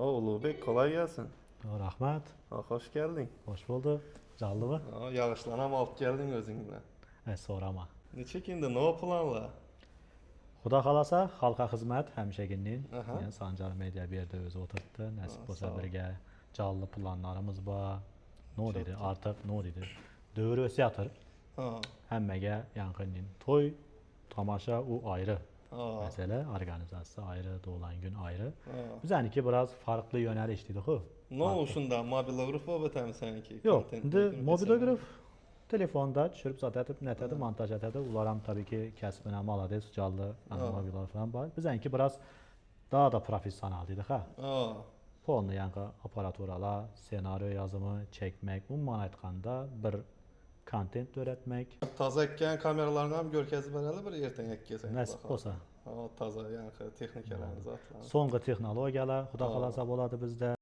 Ulubek kolay gelsin. Rahmat. Hoş geldin. Hoş bulduk. Canlı. Yağışlanam alıp geldin özünle. Sorama. Neçe kindi, ne planla? Xudo xolasa xalqqa xizmat hemşeginliğin. Aha. Yani Sancar Media bir yerde özü oturttu. Nasip Sağ olsa ol. birge canlı planlarımız var. Ne dedi çok. artık ne dedi. Dövür ösiyatır. Ha, Hemmege yankının toy tamaşa o ayrı. ha, Mesele organizasyon ayrı, doğulan gün ayrı. ha. Bizanki biraz farklı yöneliştiydik o. Ne oluşunda mobilograf var betem seninki? Yok, Content indi maker mobilograf telefonda düşürüp zaten netede montaj etedi. Ularım tabii ki kesbine malades, canlı mobillar falan var. Bizanki biraz daha da profesyoneldik ha. Ha, Fonlu yankı aparaturalar, senaryo yazımı, çekmek, umman aytganda bir content öğretmek. taza ekken kameralarını hem görkezi bereli bir erten ekkesen. Nasip olsa. Ha, taza yani texnikalarını zaten. Soňky texnologiýalar, Huda Ha. halasa bolady bizde.